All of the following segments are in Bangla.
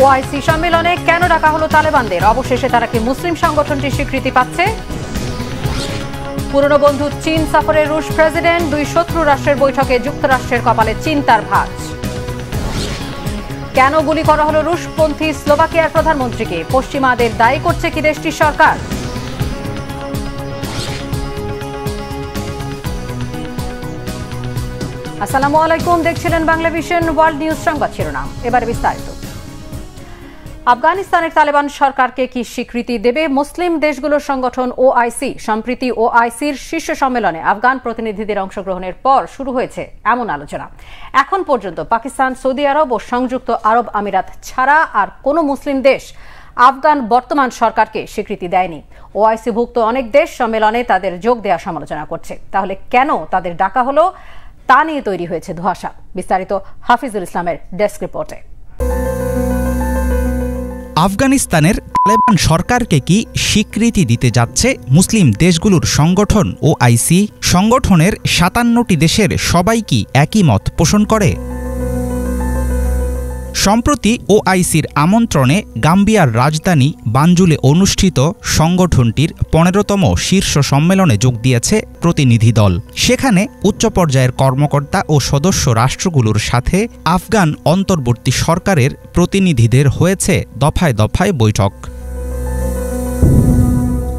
ওআইসি সম্মেলনে কেন ডাকা হলো তালেবানদের? অবশেষে তারা কি মুসলিম সংগঠনটির স্বীকৃতি পাচ্ছে? পুরনো বন্ধু চীন সফরে রুশ প্রেসিডেন্ট, দুই শত্রু রাষ্ট্রের বৈঠকে যুক্তরাষ্ট্রের কপালে চিন্তার ভাঁজ। কেন গুলি করা হলো রুশপন্থী স্লোভাকিয়ার প্রধানমন্ত্রীকে? পশ্চিমাদের দায়ী করছে কি দেশটির সরকার? আসসালামু আলাইকুম, দেখছিলেন বাংলা ভিশন ওয়ার্ল্ড নিউজ সংবাদ শিরোনাম। এবারে বিস্তারিত। আফগানিস্তানের তালেবান সরকারকে কি স্বীকৃতি দেবে মুসলিম দেশগুলোর সংগঠন ওআইসি? সম্প্রতি ওআইসির শীর্ষ সম্মেলনে আফগান প্রতিনিধিদের অংশগ্রহণের পর শুরু হয়েছে এমন আলোচনা। এখন পর্যন্ত পাকিস্তান, সৌদি আরব ও সংযুক্ত আরব আমিরাত ছাড়া আর কোনো মুসলিম দেশ আফগান বর্তমান সরকারকে স্বীকৃতি দেয়নি। ওআইসিভুক্ত অনেক দেশ সম্মেলনে তাদের যোগ দেওয়ার সমালোচনা করছে। তাহলে কেন তাদের ডাকা হলো তা নিয়ে তৈরি হয়েছে ধোঁয়াশা। বিস্তারিত হাফিজুল ইসলামের ডেস্ক রিপোর্টে। আফগানিস্তানের তালেবান সরকারকে কি স্বীকৃতি দিতে যাচ্ছে মুসলিম দেশগুলোর সংগঠন ওআইসি? সংগঠনের ৫৭টি দেশের সবাই কি একই মত পোষণ করে? সম্প্রতি ওআইসির আমন্ত্রণে গাম্বিয়ার রাজধানী বানজুলে অনুষ্ঠিত সংগঠনটির ১৫তম শীর্ষ সম্মেলনে যোগ দিয়েছে প্রতিনিধি দল। সেখানে উচ্চ পর্যায়ের কর্মকর্তা ও সদস্য রাষ্ট্রগুলোর সাথে আফগান অন্তর্বর্তী সরকারের প্রতিনিধিদের হয়েছে দফায় দফায় বৈঠক।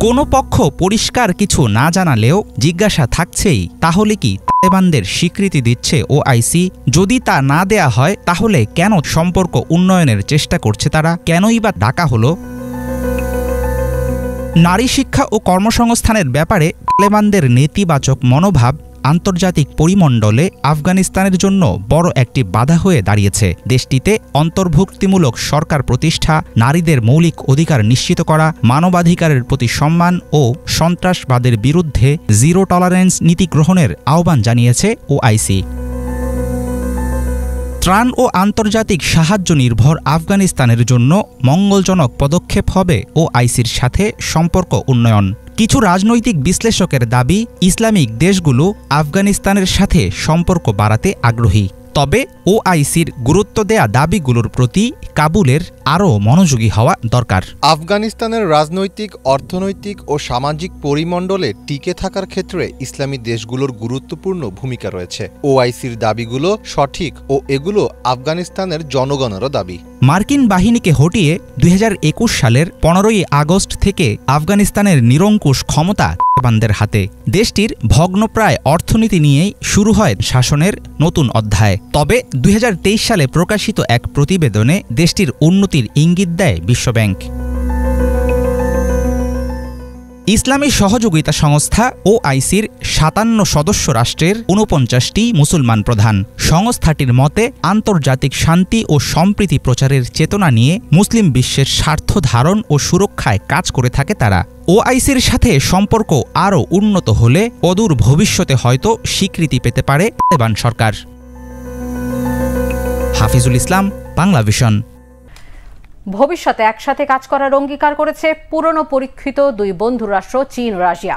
কোনো পক্ষ পরিষ্কার কিছু না জানালেও জিজ্ঞাসা থাকছেই, তাহলে কি তালেবানদের স্বীকৃতি দিচ্ছে ওআইসি? যদি তা না দেয়া হয় তাহলে কেন সম্পর্ক উন্নয়নের চেষ্টা করছে তারা? কেনই বা ডাকা হলো? নারী শিক্ষা ও কর্মসংস্থানের ব্যাপারে তালেবানদের নেতিবাচক মনোভাব আন্তর্জাতিক পরিমণ্ডলে আফগানিস্তানের জন্য বড় একটি বাধা হয়ে দাঁড়িয়েছে। দেশটিতে অন্তর্ভুক্তিমূলক সরকার প্রতিষ্ঠা, নারীদের মৌলিক অধিকার নিশ্চিত করা, মানবাধিকারের প্রতি সম্মান ও সন্ত্রাসবাদের বিরুদ্ধে জিরো টলারেন্স নীতি গ্রহণের আহ্বান জানিয়েছে ওআইসি। ত্রাণ ও আন্তর্জাতিক সাহায্য নির্ভর আফগানিস্তানের জন্য মঙ্গলজনক পদক্ষেপ হবে ওআইসির সাথে সম্পর্ক উন্নয়ন। কিছু রাজনৈতিক বিশ্লেষকের দাবি, ইসলামিক দেশগুলো আফগানিস্তানের সাথে সম্পর্ক বাড়াতে আগ্রহী। তবে ওআইসির গুরুত্ব দেয়া দাবিগুলোর প্রতি কাবুলের আরও মনোযোগী হওয়া দরকার। আফগানিস্তানের রাজনৈতিক, অর্থনৈতিক ও সামাজিক পরিমণ্ডলে টিকে থাকার ক্ষেত্রে ইসলামী দেশগুলোর গুরুত্বপূর্ণ ভূমিকা রয়েছে। ওআইসির দাবিগুলো সঠিক ও এগুলো আফগানিস্তানের জনগণেরও দাবি। মার্কিন বাহিনীকে হটিয়ে ২০২১ সালের ১৫ই আগস্ট থেকে আফগানিস্তানের নিরঙ্কুশ ক্ষমতা তালেবানদের হাতে। দেশটির ভগ্নপ্রায় অর্থনীতি নিয়েই শুরু হয় শাসনের নতুন অধ্যায়। তবে ২০২৩ সালে প্রকাশিত এক প্রতিবেদনে দেশটির উন্নতির ইঙ্গিত দেয় বিশ্বব্যাংক। ইসলামী সহযোগিতা সংস্থা ওআইসির ৫৭ সদস্য রাষ্ট্রের ৪৯টি মুসলমান প্রধান। সংস্থাটির মতে আন্তর্জাতিক শান্তি ও সম্প্রীতি প্রচারের চেতনা নিয়ে মুসলিম বিশ্বের স্বার্থ ধারণ ও সুরক্ষায় কাজ করে থাকে তারা। ওআইসির সাথে সম্পর্ক আরও উন্নত হলে অদূর ভবিষ্যতে হয়তো স্বীকৃতি পেতে পারে তালেবান সরকার। হাফিজুল ইসলাম, বাংলা ভিশন। ভবিষ্যতে একসাথে কাজ করার অঙ্গীকার করেছে পুরনো পরীক্ষিত দুই বন্ধু রাষ্ট্র চীন ও রাশিয়া।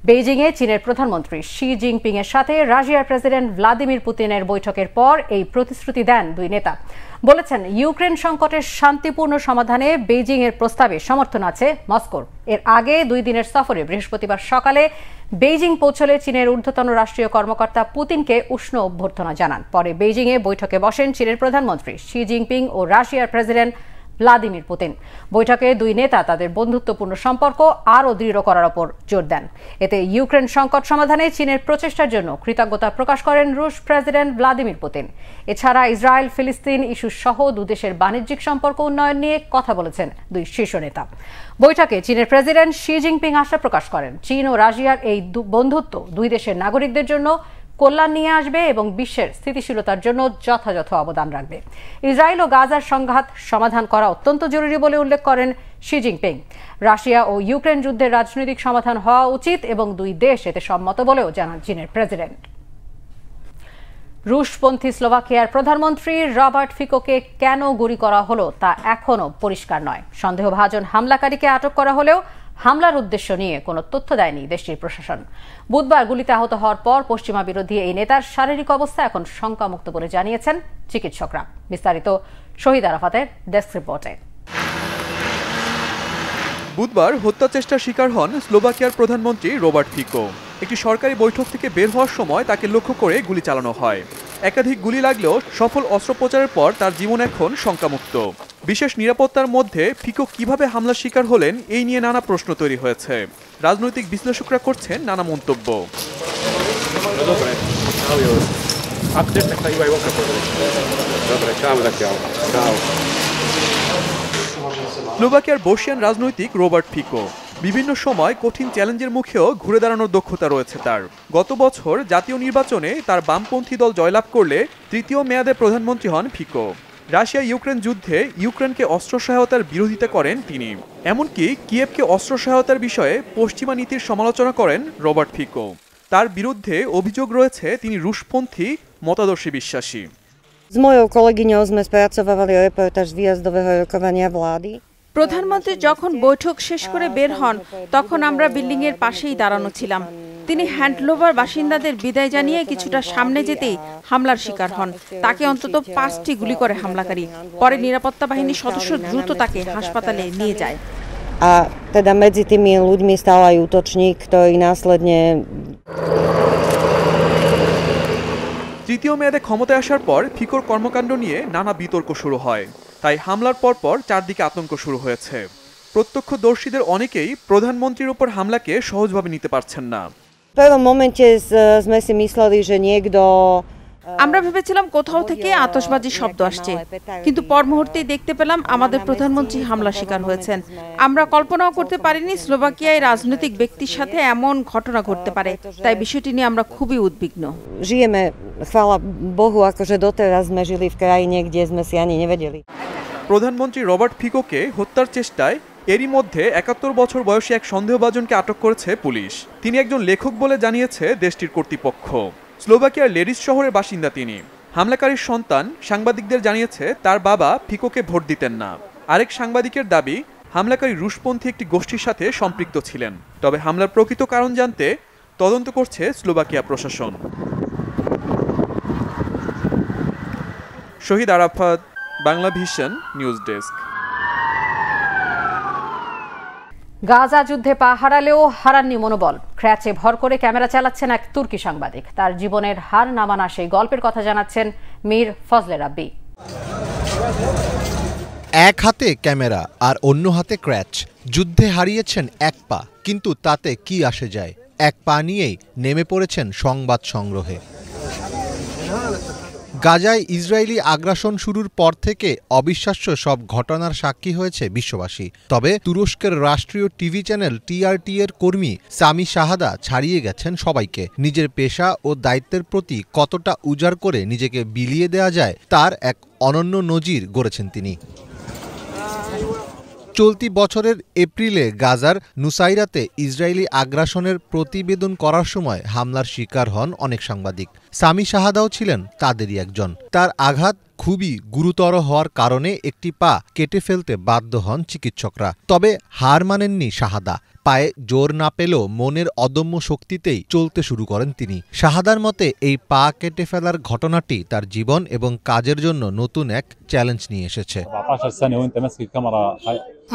বেইজিংয়ে চীনের প্রধানমন্ত্রী শি জিনপিং এর সাথে রাশিয়ার প্রেসিডেন্ট ভ্লাদিমির পুতিনের বৈঠকের পর এই প্রতিশ্রুতি দেন দুই নেতা। বলেছেন, ইউক্রেন সংকটের শান্তিপূর্ণ সমাধানে বেইজিং এর প্রস্তাবে সমর্থন আছে মস্কোর। এর আগে ২ দিনের সফরে বৃহস্পতিবার সকালে বেইজিং পৌঁছলে চীনের ঊর্ধ্বতন রাষ্ট্রীয় কর্মকর্তা পুতিনকে উষ্ণ অভ্যর্থনা জানান। পরে বেইজিংয়ে বৈঠকে বসেন চীনের প্রধানমন্ত্রী শি জিনপিং ও রাশিয়ার প্রেসিডেন্ট ভ্লাদিমির পুতিন। বৈঠকে দুই নেতা তাদের বন্ধুত্বপূর্ণ সম্পর্ক আরও দৃঢ় করার ওপর জোর দেন। এতে ইউক্রেন সংকট সমাধানে চীনের প্রচেষ্টার জন্য কৃতজ্ঞতা প্রকাশ করেন রুশ প্রেসিডেন্ট ভ্লাদিমির পুতিন। এছাড়া ইসরায়েল ফিলিস্তিন ইস্যু সহ দুদেশের বাণিজ্যিক সম্পর্ক উন্নয়ন নিয়ে কথা বলেছেন দুই শীর্ষ নেতা। বৈঠকে চীনের প্রেসিডেন্ট শি জিনপিং আশা প্রকাশ করেন, চীন ও রাশিয়ার এই বন্ধুত্ব দুই দেশের নাগরিকদের জন্য কল্যাণ নিয়ে আসবে এবং বিশ্বের স্থিতিশীলতার জন্য যথাযথ অবদান রাখবে। ইসরায়েল ও গাজার সংঘাত সমাধান করা অত্যন্ত জরুরি বলে উল্লেখ করেন শি জিনপিং। রাশিয়া ও ইউক্রেন যুদ্ধের রাজনৈতিক সমাধান হওয়া উচিত এবং দুই দেশ এতে সম্মত বলেও জানান চীনের প্রেসিডেন্ট। রুশপন্থী স্লোভাকিয়ার প্রধানমন্ত্রী রবার্ট ফিকোকে কেন গুলি করা হলো তা এখনও পরিষ্কার নয়। সন্দেহভাজন হামলাকারীকে আটক করা হলেও হামলার উদ্দেশ্য নিয়ে কোনো তথ্য দেয়নি দেশটির প্রশাসন। বুধবার গুলিতে আহত হওয়ার পর পশ্চিমা বিরোধী এই নেতার শারীরিক অবস্থা এখন শঙ্কামুক্ত বলে জানিয়েছেন চিকিৎসকরা। বিস্তারিত শহীদ আরাফাতের ডেস্ক রিপোর্টে। বুধবার হত্যা চেষ্টার শিকার হন স্লোভাকিয়ার প্রধানমন্ত্রী রবার্ট ফিকো। একটি সরকারি বৈঠক থেকে বের হওয়ার সময় তাকে লক্ষ্য করে গুলি চালানো হয়। একাধিক গুলি লাগলেও সফল অস্ত্রোপচারের পর তার জীবন এখন শঙ্কামুক্ত। বিশেষ নিরাপত্তার মধ্যে ফিকো কিভাবে হামলার শিকার হলেন এই নিয়ে নানা প্রশ্ন তৈরি হয়েছে। রাজনৈতিক বিশ্লেষকরা করছেন নানা মন্তব্য। স্লোভাকিয়ার বর্ষিয়ান রাজনৈতিক রবার্ট ফিকো বিভিন্ন সময় কঠিন চ্যালেঞ্জের মুখেও ঘুরে দাঁড়ানোর দক্ষতা রয়েছে তার। গত বছর জাতীয় নির্বাচনে তার বামপন্থী দল জয়লাভ করলে তৃতীয় মেয়াদে প্রধানমন্ত্রী হন ফিকো। রাশিয়া ইউক্রেন যুদ্ধে ইউক্রেনকে অস্ত্র সহায়তার বিরোধিতা করেন তিনি। এমনকি কিয়েভকে অস্ত্র সহায়তার বিষয়ে পশ্চিমা নীতির সমালোচনা করেন রবার্ট ফিকো। তার বিরুদ্ধে অভিযোগ রয়েছে তিনি রুশপন্থী মতাদর্শী বিশ্বাসী। Z mojou kolegyňou sme spracovali reportáž z výjazdového rokovania vlády. প্রধানমন্ত্রী যখন বৈঠক শেষ করে বের হন তখন আমরা বিল্ডিং এর পাশেই দাঁড়ানো ছিলাম। তিনি হ্যান্ডলোভার বাসিন্দাদের বিদায় জানিয়ে কিছুটা সামনে যেতেই হামলার শিকার হন। তাকে অন্তত 5টি গুলি করে হামলাকারী। পরে নিরাপত্তা বাহিনীর সদস্য দ্রুত তাকে হাসপাতালে নিয়ে যায়। A teda medzi tými ľuďmi stál aj útočník, ktorý následne তৃতীয় মেয়াদে ক্ষমতায় আসার পর ফিকোর কর্মকাণ্ড নিয়ে নানা বিতর্ক শুরু হয়। তাই হামলার পরপর চারদিকে আতঙ্ক শুরু হয়েছে। প্রত্যক্ষদর্শীদের অনেকেই প্রধানমন্ত্রীর উপর হামলাকে সহজভাবে নিতে পারছেন না। v prvom momente sme si mysleli, že niekto আমরা ভেবেছিলাম কোথাও থেকে আতশবাজির শব্দ আসছে, কিন্তু পর মুহূর্তেই দেখতে পেলাম আমাদের প্রধানমন্ত্রী হামলার শিকার হয়েছেন। আমরা কল্পনাও করতে পারিনি স্লোভাকিয়ায় রাজনৈতিক ব্যক্তির সাথে এমন ঘটনা ঘটতে পারে। তাই বিষয়টি নিয়ে আমরা খুবই উদ্বিগ্ন। žijeme, chvála Bohu, akože doteraz sme žili v krajine, kde sme si ani nevedeli. প্রধানমন্ত্রী রবার্ট ফিকোকে হত্যার চেষ্টায় এরই মধ্যে 71 বছর বয়সী এক সন্দেহভাজনকে আটক করেছে পুলিশ। তিনি একজন লেখক বলে জানিয়েছে দেশটির কর্তৃপক্ষ। স্লোভাকিয়ার লেডিস শহরের বাসিন্দা তিনি। হামলাকারীর সন্তান সাংবাদিকদের জানিয়েছে তার বাবা ফিকোকে ভোট দিতেন না। আরেক সাংবাদিকের দাবি হামলাকারী রুশপন্থী একটি গোষ্ঠীর সাথে সম্পৃক্ত ছিলেন। তবে হামলার প্রকৃত কারণ জানতে তদন্ত করছে স্লোভাকিয়া প্রশাসন। Shahid Arafat, Bangla Vision news desk. Gaza যুদ্ধে পা হারালেও হারাননি মনোবল। ক্র্যাচে ভর করে ক্যামেরা চালাচ্ছেন এক তুর্কি সাংবাদিক। তার জীবনের হার না মানা সেই গল্পের কথা জানাচ্ছেন মীর ফজলে রাব্বি। এক হাতে ক্যামেরা আর অন্য হাতে ক্র্যাচ। যুদ্ধে হারিয়েছেন এক পা, কিন্তু তাতে কি আসে যায়? এক পা নিয়েই নেমে পড়েছেন সংবাদ সংগ্রহে। গাজায় ইসরায়েলি আগ্রাসন শুরুর পর থেকে অবিশ্বাস্য সব ঘটনার সাক্ষী হয়েছে বিশ্ববাসী। তবে তুরস্কের রাষ্ট্রীয় টিভি চ্যানেল টিআরটি এর কর্মী সামি শাহাদা ছাড়িয়ে গেছেন সবাইকে। নিজের পেশা ও দায়িত্বের প্রতি কতটা উজাড় করে নিজেকে বিলিয়ে দেওয়া যায় তার এক অনন্য নজির গড়েছেন তিনি। চলতি বছরের এপ্রিলে গাজার নুসাইরাতে ইসরায়েলি আগ্রাসনের প্রতিবেদন করার সময় হামলার শিকার হন অনেক সাংবাদিক। সামি শাহাদাও ছিলেন তাদেরই একজন। তার আঘাত খুবই গুরুতর হওয়ার কারণে একটি পা কেটে ফেলতে বাধ্য হন চিকিৎসকরা। তবে হার মানেননি শাহাদা। পায়ে জোর না পেলেও মনের অদম্য শক্তিতেই চলতে শুরু করেন তিনি। শাহাদার মতে এই পা কেটে ফেলার ঘটনাটি তার জীবন এবং কাজের জন্য নতুন এক চ্যালেঞ্জ নিয়ে এসেছে।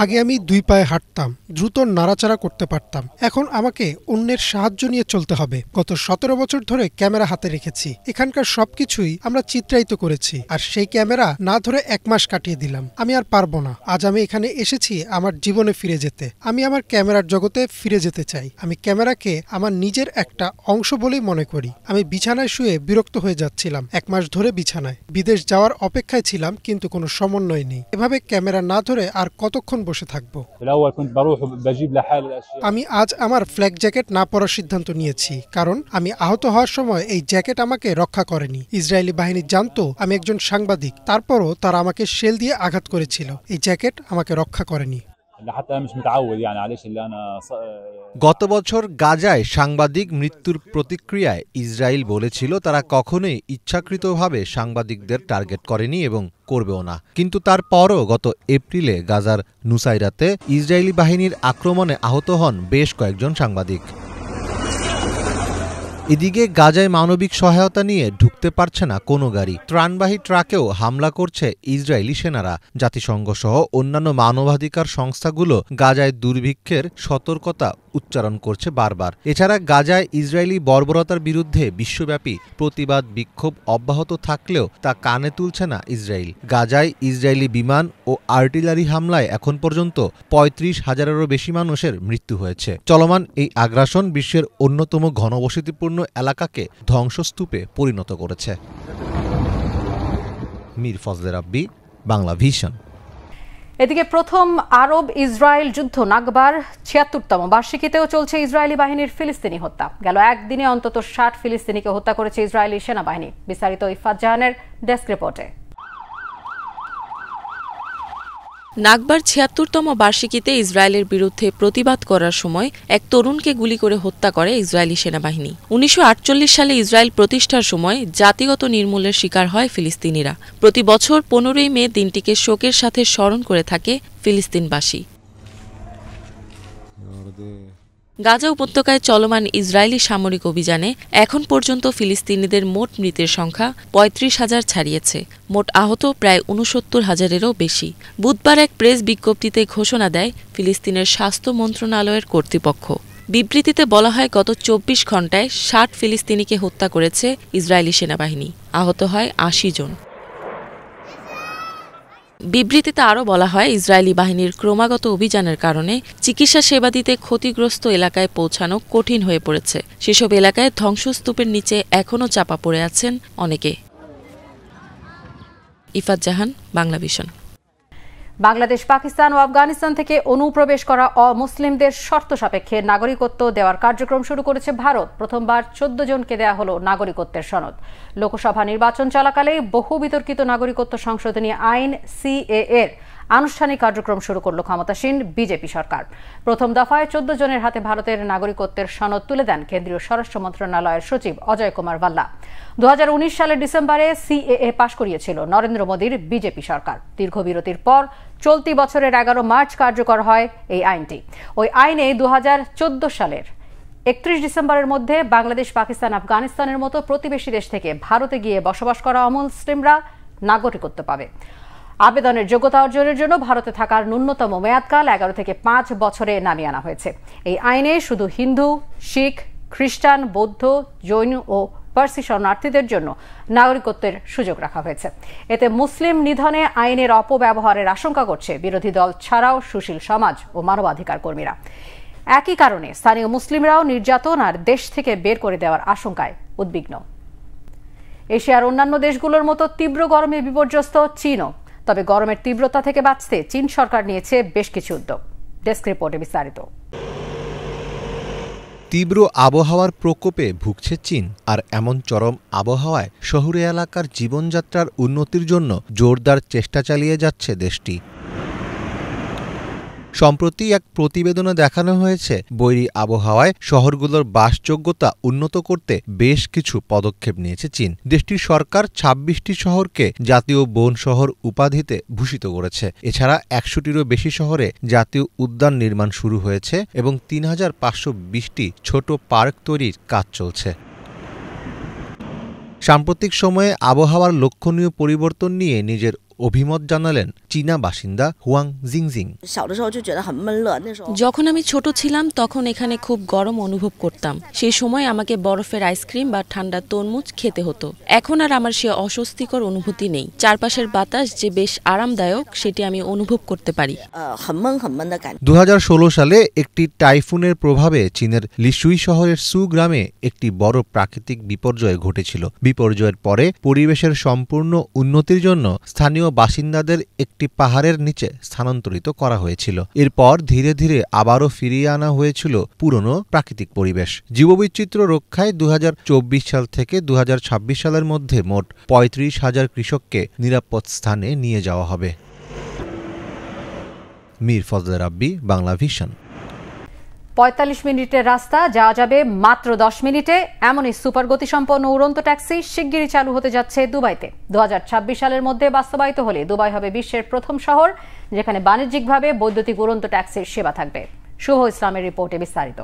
আগে আমি 2 পায়ে হাঁটতাম, দ্রুত নাড়াচাড়া করতে পারতাম। এখন আমাকে অন্যের সাহায্য নিয়ে চলতে হবে। গত 17 বছর ধরে ক্যামেরা হাতে রেখেছি। এখানকার সবকিছুই আমরা চিত্রায়িত করেছি, আর সেই ক্যামেরা না ধরে 1 মাস কাটিয়ে দিলাম। আমি আর পারবো না। আজ আমি এখানে এসেছি আমার জীবনে ফিরে যেতে। আমি আমার ক্যামেরার জগতে ফিরে যেতে চাই। আমি ক্যামেরাকে আমার নিজের একটা অংশ বলেই মনে করি। আমি বিছানায় শুয়ে বিরক্ত হয়ে যাচ্ছিলাম। 1 মাস ধরে বিছানায়। বিদেশ যাওয়ার অপেক্ষায় ছিলাম, কিন্তু কোনো সমন্বয় নেই। এভাবে ক্যামেরা না ধরে আর কতক্ষণ বসে থাকবো? আমি আজ আমার ফ্ল্যাগ জ্যাকেট না পরার সিদ্ধান্ত নিয়েছি, কারণ আমি আহত হওয়ার সময় এই জ্যাকেট আমাকে রক্ষা করেনি। ইসরায়েলি বাহিনী জানতো আমি একজন সাংবাদিক, তারপরও তারা আমাকে শেল দিয়ে আঘাত করেছিল। এই জ্যাকেট আমাকে রক্ষা করেনি। গত বছর গাজায় সাংবাদিক মৃত্যুর প্রতিক্রিয়ায় ইসরায়েল বলেছিল তারা কখনোই ইচ্ছাকৃতভাবে সাংবাদিকদের টার্গেট করেনি এবং করবেও না। কিন্তু তারপরও গত এপ্রিলে গাজার নুসাইরাতে ইসরায়েলি বাহিনীর আক্রমণে আহত হন বেশ কয়েকজন সাংবাদিক। এদিকে গাজায় মানবিক সহায়তা নিয়ে ঢুকতে পারছে না কোনো গাড়ি। ত্রাণবাহী ট্রাকেও হামলা করছে ইসরায়েলি সেনারা। জাতিসংঘ সহ অন্যান্য মানবাধিকার সংস্থাগুলো গাজায় দুর্ভিক্ষের সতর্কতা উচ্চারণ করছে বারবার। এছাড়া গাজায় ইসরায়েলি বর্বরতার বিরুদ্ধে বিশ্বব্যাপী প্রতিবাদ বিক্ষোভ অব্যাহত থাকলেও তা কানে তুলছে না ইসরায়েল। গাজায় ইসরায়েলি বিমান ও আর্টিলারি হামলায় এখন পর্যন্ত ৩৫,০০০-এরও বেশি মানুষের মৃত্যু হয়েছে। চলমান এই আগ্রাসন বিশ্বের অন্যতম ঘনবসতিপূর্ণ এলাকাকে ধ্বংসস্তূপে পরিণত করেছে। মীর ফজলে রাব্বি, বাংলা ভিশন। এদিকে প্রথম আরব ইসরায়েল যুদ্ধ নাকবার ৭৬তম বার্ষিকীতেও চলছে ইসরায়েলি বাহিনীর ফিলিস্তিনি হত্যা। গেল একদিনে অন্তত ৬০ ফিলিস্তিনিকে হত্যা করেছে ইসরায়েলি সেনাবাহিনী। বিস্তারিত ইফাত জাহানের ডেস্ক রিপোর্টে। নাকবার ৭৬তম বার্ষিকীতে ইসরায়েলের বিরুদ্ধে প্রতিবাদ করার সময় এক তরুণকে গুলি করে হত্যা করে ইসরায়েলি সেনাবাহিনী। ১৯৪৮ সালে ইসরায়েল প্রতিষ্ঠার সময় জাতিগত নির্মূলের শিকার হয় ফিলিস্তিনিরা। প্রতি বছর ১৫ই মে দিনটিকে শোকের সাথে স্মরণ করে থাকে ফিলিস্তিনবাসী। গাজা উপত্যকায় চলমান ইসরায়েলি সামরিক অভিযানে এখন পর্যন্ত ফিলিস্তিনিদের মোট মৃতের সংখ্যা ৩৫,০০০ ছাড়িয়েছে। মোট আহত প্রায় ৬৯,০০০-এরও বেশি। বুধবার এক প্রেস বিজ্ঞপ্তিতে ঘোষণা দেয় ফিলিস্তিনের স্বাস্থ্য মন্ত্রণালয়ের কর্তৃপক্ষ। বিবৃতিতে বলা হয় গত ২৪ ঘণ্টায় ৬০ ফিলিস্তিনিকে হত্যা করেছে ইসরায়েলি সেনাবাহিনী। আহত হয় ৮০ জন। বিবৃতিতে আরও বলা হয় ইসরায়েলি বাহিনীর ক্রমাগত অভিযানের কারণে চিকিৎসা সেবা দিতে ক্ষতিগ্রস্ত এলাকায় পৌঁছানো কঠিন হয়ে পড়েছে। সেসব এলাকায় ধ্বংসস্তূপের নিচে এখনও চাপা পড়ে আছেন অনেকে। ইফাত জাহান, বাংলা ভিশন। বাংলাদেশ, পাকিস্তান ও আফগানিস্তান থেকে অনুপ্রবেশ করা অমুসলিমদের শর্ত সাপেক্ষে নাগরিকত্ব দেওয়ার কার্যক্রম শুরু করেছে ভারত। প্রথমবার ১৪ জনকে দেয়া হলো নাগরিকত্বের সনদ। লোকসভা নির্বাচন চলাকালে বহু বিতর্কিত নাগরিকত্ব সংশোধনী আইন সিএএ এর আনুষ্ঠানিক কার্যক্রম শুরু করল ক্ষমতাসীন বিজেপি সরকার। প্রথম দফায় ১৪ জনের হাতে ভারতের নাগরিকত্বের সনদ তুলে দেন কেন্দ্রীয় স্বরাষ্ট্র মন্ত্রণালয়ের সচিব অজয় কুমার ভাল্লা। ২০১৯ সালের ডিসেম্বরে সিএএ পাশ করিয়েছিল নরেন্দ্র মোদীর বিজেপি সরকার। দীর্ঘ বিরতির পর চলতি বছরের ১১ মার্চ কার্যকর হয় এই আইনটি। ওই আইনে ২০১৪ সালের ৩১ ডিসেম্বরের মধ্যে বাংলাদেশ, পাকিস্তান, আফগানিস্তানের মতো প্রতিবেশী দেশ থেকে ভারতে গিয়ে বসবাস করা অমুসলিমরা নাগরিকত্ব পাবে। আবেদনের যোগ্যতা অর্জনের জন্য ভারতে থাকার ন্যূনতম মেয়াদকাল ১১ থেকে ৫ বছরে নামিয়ে আনা হয়েছে। এই আইনে শুধু হিন্দু, শিখ, খ্রিস্টান, বৌদ্ধ, জৈন ও পার্সি শরণার্থীদের জন্য নাগরিকত্বের সুযোগ রাখা হয়েছে। এতে মুসলিম নিধনে আইনের অপব্যবহারের আশঙ্কা করছে বিরোধী দল ছাড়াও সুশীল সমাজ ও মানবাধিকার কর্মীরা। একই কারণে স্থানীয় মুসলিমরাও নির্যাতন আর দেশ থেকে বের করে দেওয়ার আশঙ্কায় উদ্বিগ্ন। এশিয়ার অন্যান্য দেশগুলোর মতো তীব্র গরমে বিপর্যস্ত চীনও। তবে গরমের তীব্রতা থেকে বাঁচতে চীন সরকার নিয়েছে বেশ কিছু উদ্যোগ। ডেস্ক রিপোর্টে বিস্তারিত। তীব্র আবহাওয়ার প্রকোপে ভুগছে চীন। আর এমন চরম আবহাওয়ায় শহুরে এলাকার জীবনযাত্রার উন্নতির জন্য জোরদার চেষ্টা চালিয়ে যাচ্ছে দেশটি। সম্প্রতি এক প্রতিবেদনে দেখানো হয়েছে বৈরী আবহাওয়ায় শহরগুলোর বাসযোগ্যতা উন্নত করতে বেশ কিছু পদক্ষেপ নিয়েছে চীন। দেশটির সরকার ২৬টি শহরকে জাতীয় বন শহর উপাধিতে ভূষিত করেছে। এছাড়া ১০০টিরও বেশি শহরে জাতীয় উদ্যান নির্মাণ শুরু হয়েছে এবং ৩৫২০টি ছোট পার্ক তৈরির কাজ চলছে। সাম্প্রতিক সময়ে আবহাওয়ার লক্ষণীয় পরিবর্তন নিয়ে নিজের অভিমত জানালেন চীনা বাসিন্দা হুয়াং জিংজিং। যখন আমি ছোট ছিলাম তখন এখানে খুব গরম অনুভব করতাম। সেই সময় আমাকে বরফের আইসক্রিম বা ঠান্ডা তরমুজ খেতে হতো। এখন আর আমার সে অস্বস্তিকর অনুভূতি নেই। চারপাশের বাতাস যে বেশ আরামদায়ক সেটি আমি অনুভব করতে পারি। ২০১৬ সালে একটি টাইফুনের প্রভাবে চীনের লিশুই শহরের সু গ্রামে একটি বড় প্রাকৃতিক বিপর্যয় ঘটেছিল। বিপর্যয়ের পরে পরিবেশের সম্পূর্ণ উন্নতির জন্য স্থানীয় বাসিন্দাদের একটি পাহাড়ের নিচে স্থানান্তরিত করা হয়েছিল। এরপর ধীরে ধীরে আবারও ফিরিয়ে আনা হয়েছিল পুরনো প্রাকৃতিক পরিবেশ। জীববৈচিত্র্য রক্ষায় ২০২৪ সাল থেকে ২০২৬ সালের মধ্যে মোট ৩৫,০০০ কৃষককে নিরাপদ স্থানে নিয়ে যাওয়া হবে। মীর ফজলে রাব্বি, বাংলা ভিশন। ৪৫ মিনিটের রাস্তা যাওয়া যাবে মাত্র ১০ মিনিটে, এমনই সুপার গতিসম্পন্ন উড়ন্ত ট্যাক্সি শিগগিরই চালু হতে যাচ্ছে দুবাইতে। ২০২৬ সালের মধ্যে বাস্তবায়িত হলে দুবাই হবে বিশ্বের প্রথম শহর যেখানে বাণিজ্যিকভাবে বৈদ্যুতিক উড়ন্ত ট্যাক্সির সেবা থাকবে। শুভ ইসলামের রিপোর্টে বিস্তারিত।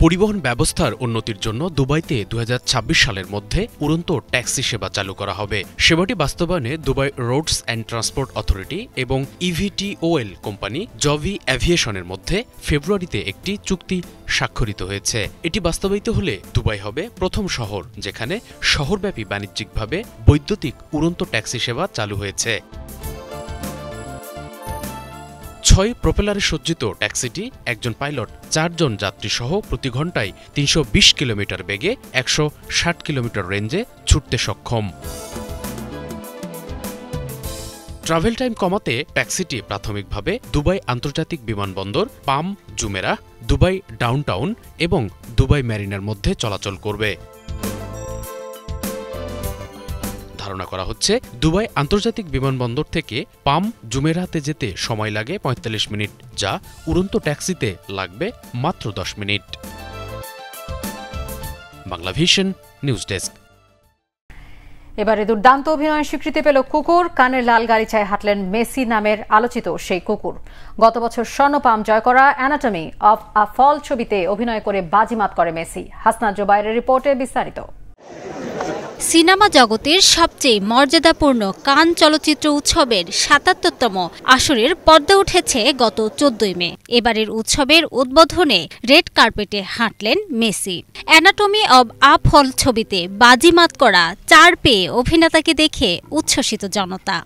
পরিবহন ব্যবস্থার উন্নতির জন্য দুবাইতে ২০২৬ সালের মধ্যে উড়ন্ত ট্যাক্সি সেবা চালু করা হবে। সেবাটি বাস্তবায়নে Dubai roads and transport authority এবং ইভিটিওএল কোম্পানি জভি অ্যাভিয়েশনের মধ্যে ফেব্রুয়ারিতে একটি চুক্তি স্বাক্ষরিত হয়েছে। এটি বাস্তবায়িত হলে দুবাই হবে প্রথম শহর যেখানে শহরব্যাপী বাণিজ্যিকভাবে বৈদ্যুতিক উড়ন্ত ট্যাক্সি সেবা চালু হয়েছে। ৬ প্রপেলারে সজ্জিত ট্যাক্সিটি একজন পাইলট ৪ জন যাত্রী সহ প্রতি ঘন্টায় ৩২০ কিলোমিটার বেগে ১৬০ কিলোমিটার রেঞ্জে ছুটতে সক্ষম। ট্রাভেল টাইম কমাতে ট্যাক্সিটি প্রাথমিকভাবে দুবাই আন্তর্জাতিক বিমানবন্দর, পাম জুমেরাহ, দুবাই ডাউনটাউন এবং দুবাই মেরিনার মধ্যে চলাচল করবে। ধারণা করা হচ্ছে দুবাই আন্তর্জাতিক বিমানবন্দর থেকে পাম জুমেরাতে যেতে সময় লাগে ৪৫ মিনিট, যা উড়ন্ত ট্যাক্সিতে লাগবে মাত্র ১০ minute. Bangla Vision news desk. এবারে দুর্দান্ত অভিনয়ের স্বীকৃতি পেল কুকুর। কানের লাল গালিচায় হাঁটলেন মেসি নামের আলোচিত সেই কুকুর। গত বছর স্বর্ণপাম জয় করা অ্যানাটমি অফ আ ফল ছবিতে অভিনয় করে বাজিমাত করে মেসি। হাসনাত জোবায়েরের রিপোর্টে বিস্তারিত। সিনেমা জগতের সবচেয়ে মর্যাদাপূর্ণ কান চলচ্চিত্র উৎসবের ৭৭তম আসরের পর্দা উঠেছে গত ১৪ মে। এবারের উৎসবের উদ্বোধনে রেড কার্পেটে হাঁটলেন মেসি। অ্যানাটমি অব আ ফল ছবিতে বাজিমাত করা ৪ পেয়ে অভিনেতাকে দেখে উচ্ছ্বসিত জনতা।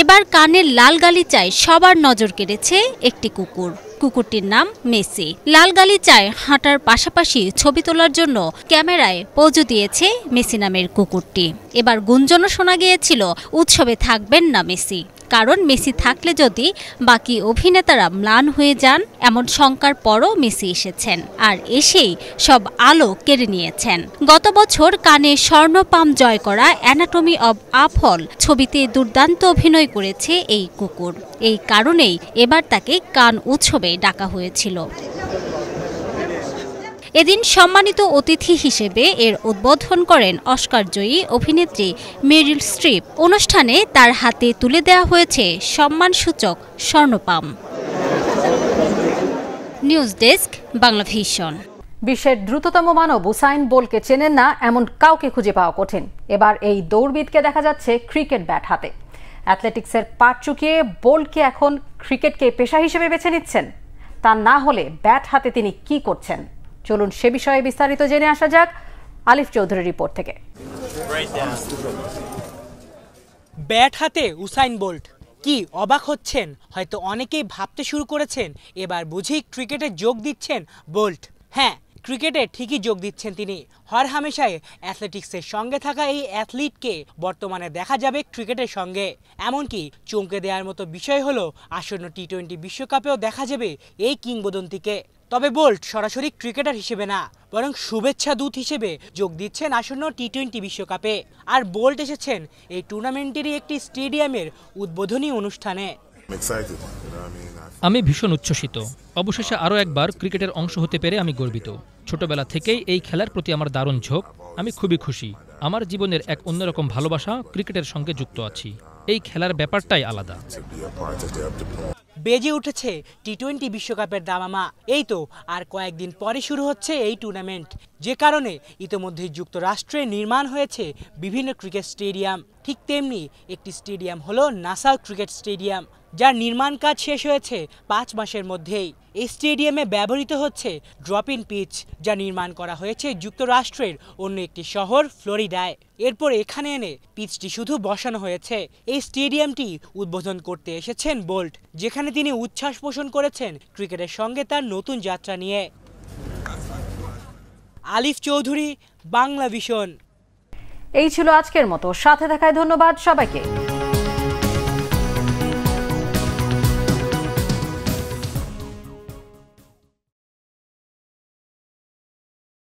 এবার কানের লাল গালিচায় সবার নজর কেড়েছে একটি কুকুর। কুকুরটির নাম মেসি। লাল গালিচায় হাঁটার পাশাপাশি ছবি তোলার জন্য ক্যামেরায় পোজও দিয়েছে মেসি নামের কুকুরটি। এবার গুঞ্জনও শোনা গিয়েছিল উৎসবে থাকবেন না মেসি, কারণ মেসি থাকলে যদি বাকি অভিনেতারা ম্লান হয়ে যান এমন শঙ্কার পরও মেসি এসেছেন, আর এসেই সব আলো কেড়ে নিয়েছেন। গত বছর কানে স্বর্ণপাম জয় করা অ্যানাটমি অব আ ফল ছবিতে দুর্দান্ত অভিনয় করেছে এই কুকুর। এই কারণেই এবার তাকে কান উৎসবে ডাকা হয়েছিল। এদিন সম্মানিত অতিথি হিসেবে এর উদ্বোধন করেন অস্কারজয়ী অভিনেত্রী মেরিল স্ট্রিপ। অনুষ্ঠানে তার হাতে তুলে দেওয়া হয়েছে সম্মানসূচক স্বর্ণপাম। News desk, Bangla Vision. বিশ্বের দ্রুততম মানব উসাইন বোল্টকে চেনেন না এমন কাউকে খুঁজে পাওয়া কঠিন। এবার এই দৌড়বিদকে দেখা যাচ্ছে ক্রিকেট ব্যাট হাতে। অ্যাথলেটিক্সের পাট চুকিয়ে বোল্টকে এখন ক্রিকেটকে পেশা হিসেবে বেছে নিচ্ছেন। তা না হলে ব্যাট হাতে তিনি কি করছেন, চলুন সে বিষয়ে বিস্তারিত জেনে আসা যাক আলিফ চৌধুরীর রিপোর্ট থেকে। ব্যাট হাতে উসাইন বোল্ট, কি অবাক হচ্ছেন? হয়তো অনেকেই ভাবতে শুরু করেছেন এবার বুঝি ক্রিকেটে যোগ দিচ্ছেন বোল্ট। হ্যাঁ, ক্রিকেটে ঠিকই যোগ দিচ্ছেন তিনি। হরহামেশাই অ্যাথলেটিক্সের সঙ্গে থাকা এই অ্যাথলিটকে বর্তমানে দেখা যাবে ক্রিকেটের সঙ্গে। এমনকি চমকে দেওয়ার মতো বিষয় হলো আসন্ন টি-20 বিশ্বকাপেও দেখা যাবে এই কিংবদন্তিকে। তবে বোল্ট সরাসরি ক্রিকেটার হিসেবে না, বরং শুভেচ্ছা দূত হিসেবে যোগ দিচ্ছেন আসন্ন টি-20 বিশ্বকাপে। আর বোল্ট এসেছেন এই টুর্নামেন্টেরই একটি স্টেডিয়ামের উদ্বোধনী অনুষ্ঠানে। আমি ভীষণ উচ্ছ্বসিত। অবশেষে আরও একবার ক্রিকেটের অংশ হতে পেরে আমি গর্বিত। ছোটবেলা থেকেই এই খেলার প্রতি আমার দারুণ ঝোঁক। আমি খুবই খুশি। আমার জীবনের এক অন্যরকম ভালোবাসা ক্রিকেটের সঙ্গে যুক্ত আছি। এই খেলার ব্যাপারটাই আলাদা। বেজে উঠেছে টি-20 বিশ্বকাপের দামামা। এই তো আর কয়েকদিন পরে শুরু হচ্ছে এই টুর্নামেন্ট, যে কারণে ইতোমধ্যেই যুক্তরাষ্ট্রে নির্মাণ হয়েছে বিভিন্ন ক্রিকেট স্টেডিয়াম। ঠিক তেমনি একটি স্টেডিয়াম হলো নাসাউ ক্রিকেট স্টেডিয়াম, যার নির্মাণ কাজ শেষ হয়েছে 5 মাসের মধ্যেই। এই স্টেডিয়ামে ব্যবহৃত হচ্ছে ড্রপ ইন পিচ, যা নির্মাণ করা হয়েছে যুক্তরাষ্ট্রের অন্য একটি শহর ফ্লোরিডায়। এরপর এখানে এনে পিচটি শুধু বসানো হয়েছে। এই স্টেডিয়ামটি উদ্বোধন করতে এসেছেন বোল্ট, যেখানে তিনি উচ্ছ্বাস পোষণ করেছেন ক্রিকেটের সঙ্গে তার নতুন যাত্রা নিয়ে। আলিফ চৌধুরী, বাংলা ভিশন। এই ছিল আজকের মতো। সাথে থাকায় ধন্যবাদ সবাইকে।